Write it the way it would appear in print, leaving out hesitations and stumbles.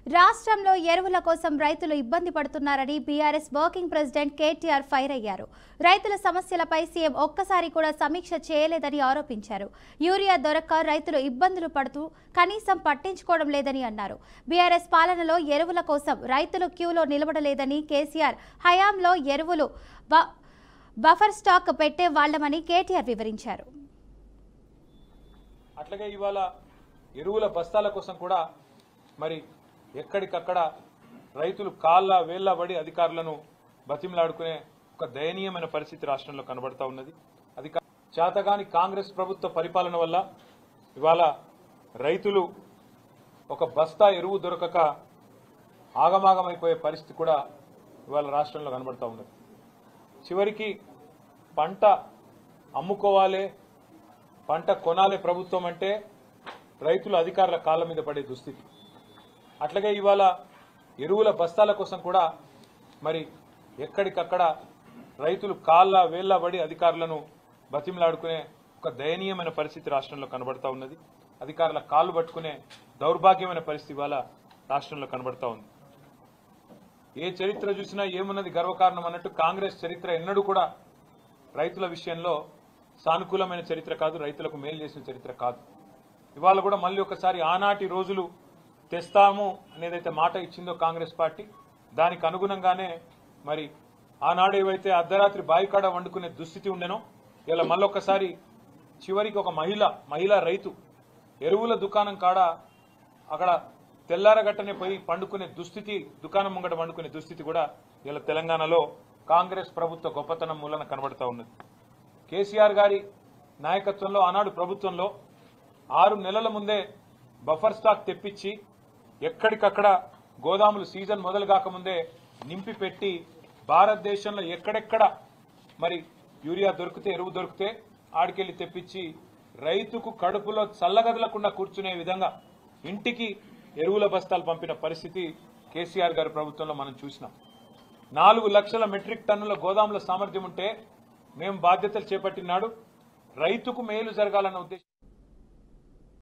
రాష్ట్రంలో ఎరువుల కోసం రైతులు ఇబ్బంది పడుతున్నారని BRS working president KTR fire అయ్యారు. రైతుల సమస్యలపై సీఎం ఒక్కసారి కూడా సమీక్ష చేయలేదని ఆరోపించారు. యూరియా దొరక్క రైతులు ఇబ్బందులు పడుతూ కనీసం పట్టించుకోవడం లేదని అన్నారు. బీఆర్ఎస్ పాలనలో ఎరువుల కోసం రైతులు క్యూలో నిలబడలేదని, కేసీఆర్ హయాంలో ఎరువులు బఫర్ స్టాక్ పెట్టే వాళ్లమని కేటీఆర్ వివరించారు. అట్లాగే ఇవాళ ఎరువుల బస్తాల కోసం కూడా మరి ఎక్కడికక్కడ రైతులు కాళ్ళ వేళ్ల పడి అధికారులను బతిమలాడుకునే ఒక దయనీయమైన పరిస్థితి రాష్ట్రంలో కనబడతా ఉన్నది. అది చేతగాని కాంగ్రెస్ ప్రభుత్వ పరిపాలన వల్ల ఇవాళ రైతులు ఒక బస్తా ఎరువు దొరకక ఆగమాగమైపోయే పరిస్థితి కూడా ఇవాళ రాష్ట్రంలో కనబడతా ఉన్నది. చివరికి పంట అమ్ముకోవాలి, పంట కొనాలి ప్రభుత్వం అంటే రైతులు అధికారుల కాళ్ళ మీద పడే దుస్థితి. అట్లాగే ఇవాళ ఎరువుల బస్తాల కోసం కూడా మరి ఎక్కడికక్కడ రైతులు కాళ్ళ వేళ్ల పడి అధికారులను బతిమలాడుకునే ఒక దయనీయమైన పరిస్థితి రాష్ట్రంలో కనబడతా ఉన్నది. అధికారుల కాళ్ళు పట్టుకునే దౌర్భాగ్యమైన పరిస్థితి ఇవాళ రాష్ట్రంలో కనబడతా ఉంది. ఏ చరిత్ర చూసినా ఏమున్నది గర్వకారణం అన్నట్టు కాంగ్రెస్ చరిత్ర ఎన్నడూ కూడా రైతుల విషయంలో సానుకూలమైన చరిత్ర కాదు, రైతులకు మేలు చేసిన చరిత్ర కాదు. ఇవాళ కూడా మళ్ళీ ఒకసారి ఆనాటి రోజులు తెస్తాము అనేదైతే మాట ఇచ్చిందో కాంగ్రెస్ పార్టీ, దానికి అనుగుణంగానే మరి ఆనాడు ఏవైతే అర్ధరాత్రి బాయికాడ వండుకునే దుస్థితి ఉండేనో ఇలా మళ్ళొక్కసారి చివరికి ఒక మహిళా రైతు ఎరువుల దుకాణం కాడ అక్కడ తెల్లారగట్టనే పోయి పండుకునే దుస్థితి, దుకాణం ముంగట వండుకునే దుస్థితి కూడా ఇలా తెలంగాణలో కాంగ్రెస్ ప్రభుత్వ గొప్పతనం మూలన కనబడతా ఉన్నది. కేసీఆర్ గారి నాయకత్వంలో ఆనాడు ప్రభుత్వంలో 6 నెలల ముందే బఫర్ స్టాక్ తెప్పించి ఎక్కడికక్కడ గోదాములు సీజన్ మొదలు కాకముందే నింపి పెట్టి భారతదేశంలో ఎక్కడెక్కడ మరి యూరియా దొరికితే, ఎరువు దొరికితే ఆడికెళ్లి తెప్పించి రైతుకు కడుపులో చల్లగదలకుండా కూర్చునే విధంగా ఇంటికి ఎరువుల బస్తాలు పంపిన పరిస్థితి కేసీఆర్ గారి ప్రభుత్వంలో మనం చూసినాం. 4 లక్షల మెట్రిక్ టన్నుల గోదాముల సామర్థ్యం ఉంటే మేము బాధ్యతలు చేపట్టినాడు రైతుకు మేలు జరగాలన్న ఉద్దేశం